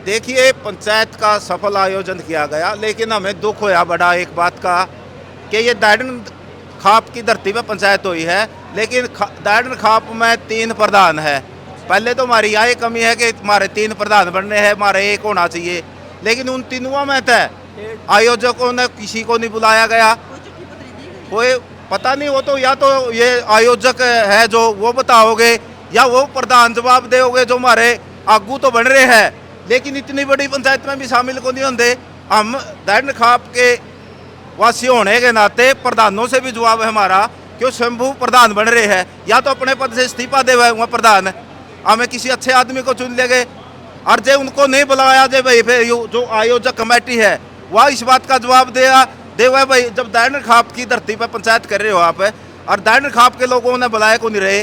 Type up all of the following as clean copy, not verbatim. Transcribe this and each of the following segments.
देखिए, पंचायत का सफल आयोजन किया गया, लेकिन हमें दुख होया बड़ा एक बात का कि ये दायडन खाप की धरती पे पंचायत हुई है, लेकिन दायडन खाप में 3 प्रधान है। पहले तो हमारी यहाँ कमी है कि हमारे 3 प्रधान बनने हैं, हमारे 1 होना चाहिए, लेकिन उन तीनों में तय आयोजकों ने किसी को नहीं बुलाया गया। कोई पता नहीं, वो तो या तो ये आयोजक है जो वो बताओगे, या वो प्रधान जवाब दोगे जो हमारे आगू तो बन रहे हैं, लेकिन इतनी बड़ी पंचायत में भी शामिल को नहीं होंगे। हम दायडन खाप के वासी होने के नाते प्रधानों से भी जवाब है हमारा, क्यों शंभू प्रधान बन रहे हैं, या तो अपने पद से इस्तीफा दे हुआ प्रधान, हमें किसी अच्छे आदमी को चुन लेंगे। और जे उनको नहीं बुलाया जे भाई, फिर जो आयोजक कमेटी है वह इस बात का जवाब दे हुआ भाई, जब दायडन खाप की धरती पर पंचायत कर रहे हो आप और दायडन खाप के लोगों ने बुलाया को नहीं रहे,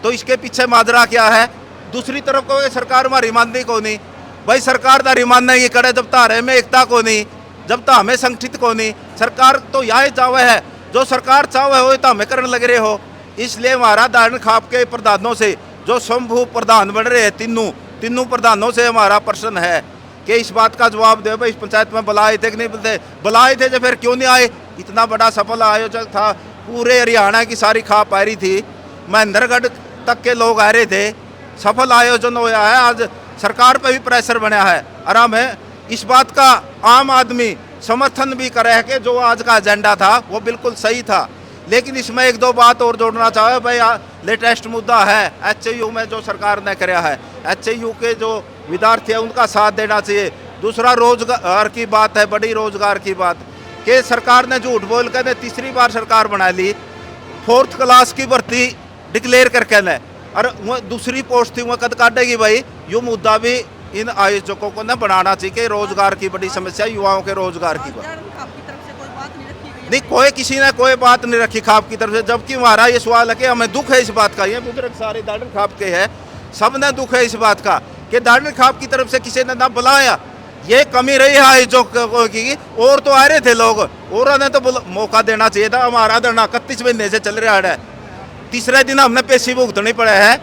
तो इसके पीछे माजरा क्या है। दूसरी तरफ को सरकार हमारी मानती को नहीं भाई, सरकार तारी मानना ये करे जब तारे में एकता को नहीं, जब तो हमें संगठित को नहीं। सरकार तो यह चावे है, जो सरकार चावे हो तो हमें करने लग रहे हो। इसलिए हमारा दायडन खाप के प्रधानों से जो शंभू प्रधान बन रहे हैं, तीनों प्रधानों से हमारा प्रश्न है कि इस बात का जवाब दे भाई, इस पंचायत में बुलाए थे कि नहीं बुलाए थे, जो फिर क्यों नहीं आए। इतना बड़ा सफल आयोजन था, पूरे हरियाणा की सारी खाप आ रही थी, महेंद्रगढ़ तक के लोग आ रहे थे, सफल आयोजन होया है। आज सरकार पे भी प्रेशर बना है और हमें इस बात का आम आदमी समर्थन भी करे है कि जो आज का एजेंडा था वो बिल्कुल सही था। लेकिन इसमें 1-2 बात और जोड़ना चाहे भाई, लेटेस्ट मुद्दा है HAU में जो सरकार ने कराया है, HAU के जो विद्यार्थी है उनका साथ देना चाहिए। दूसरा रोजगार की बात है, बड़ी रोजगार की बात कि सरकार ने झूठ बोल कर तीसरी बार सरकार बना ली, 4th क्लास की भर्ती डिक्लेयर करके न, और दूसरी पोस्ट थी वह कद काटेगी भाई। यो मुद्दा भी इन आयोजकों को न बनाना चाहिए कि रोजगार की बड़ी समस्या, युवाओं के रोजगार की बात नहीं, कोई किसी ने कोई बात नहीं रखी खाप की तरफ से। जबकि हमारा ये सवाल है कि हमें दुख है इस बात का, ये बुजुर्ग सारे दायडन खाप के हैं, सब ने दुख है इस बात का कि दायडन खाप की तरफ से किसी ने ना बुलाया। ये कमी रही है आयोजकों की, और तो आ रहे थे लोग, और ने तो मौका देना चाहिए था। हमारा धरना 31 महीने से चल रहा है, तीसरे दिन हमने पेशी भुगतनी पड़े है।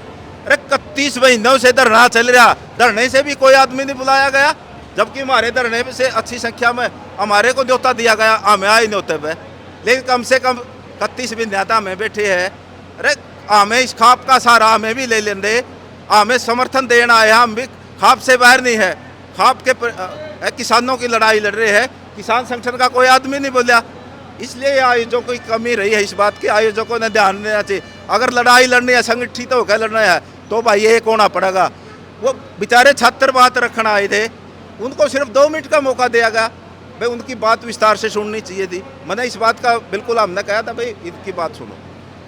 अरे 31 महीनों से धरना चल रहा, धरने से भी कोई आदमी नहीं बुलाया गया, जबकि हमारे धरने से अच्छी संख्या में हमारे को न्योता दिया गया, हमें आए न्योते पे। लेकिन कम से कम 31 महीना हमें बैठे है। अरे हमें इस खाप का सहारा हमें भी ले लेंगे, हमें समर्थन देना है। हम भी खाप से बाहर नहीं है, खाप के किसानों की लड़ाई लड़ रहे हैं, किसान संगठन का कोई आदमी नहीं बोला। इसलिए आयोजकों की कमी रही है इस बात की, आयोजकों ने ध्यान देना चाहिए। अगर लड़ाई लड़नी है, संगठित होकर लड़ना है, तो भाई एक होना पड़ेगा। वो बेचारे छात्र बात रखना आए थे, उनको सिर्फ 2 मिनट का मौका दिया गया भाई, उनकी बात विस्तार से सुननी चाहिए थी। मैंने इस बात का बिल्कुल हमने कहा था भाई इनकी बात सुनो,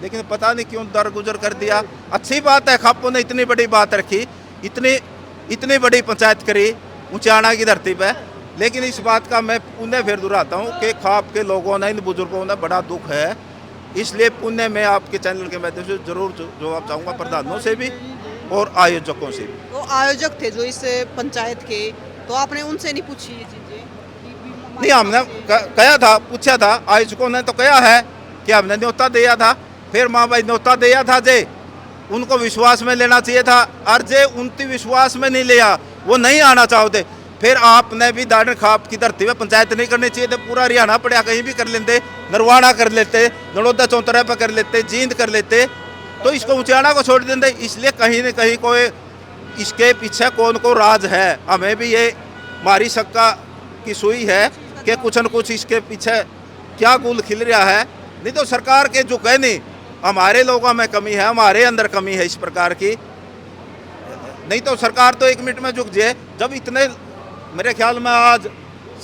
लेकिन पता नहीं क्यों दरगुजर कर दिया। अच्छी बात है, खापों ने इतनी बड़ी बात रखी, इतनी बड़ी पंचायत करी ऊंचाना की धरती पे, लेकिन इस बात का मैं पुण्य फिर दोहराता हूँ कि खाप के लोगों ने, इन बुजुर्गों ने बड़ा दुख है। इसलिए पुण्य मैं आपके चैनल के माध्यम से जरूर जवाब चाहूँगा, प्रधानों से भी और आयोजकों से भी। वो आयोजक थे जो इस पंचायत के, तो आपने उनसे नहीं पूछी ये चीजें? नहीं, हमने कहा था, पूछा था, आयोजकों ने तो कहा है कि हमने न्योता दिया था। फिर माँ भाई न्योता दिया था जे, उनको विश्वास में लेना चाहिए था, और जे उनकी विश्वास में नहीं लिया, वो नहीं आना चाहते, फिर आपने भी दायडन खाप की धरती में पंचायत नहीं करनी चाहिए थे। पूरा हरियाणा पड़िया कहीं भी कर लेते, नरवाना कर लेते, नड़ोदा चौतरा पर कर लेते, जींद कर लेते, तो इसको ऊंचाना को छोड़ देते। इसलिए कहीं न कहीं कोई इसके पीछे कौन को राज है, हमें भी ये हमारी शक्का की सुई है कि कुछ न कुछ इसके पीछे क्या गुल खिल रहा है। नहीं तो सरकार के जो कहने, हमारे लोगों में कमी है, हमारे अंदर कमी है इस प्रकार की। नहीं तो सरकार तो 1 मिनट में झुक जाए। जब इतने, मेरे ख्याल में आज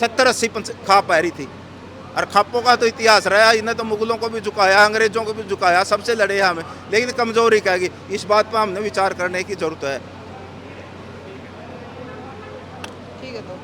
70-80 खाप आ रही थी, और खापों का तो इतिहास रहा, इन्हें तो मुगलों को भी झुकाया, अंग्रेजों को भी झुकाया, सबसे लड़े हैं हमें, लेकिन कमजोरी क्या की, इस बात पर हमने विचार करने की जरूरत है। ठीक है तो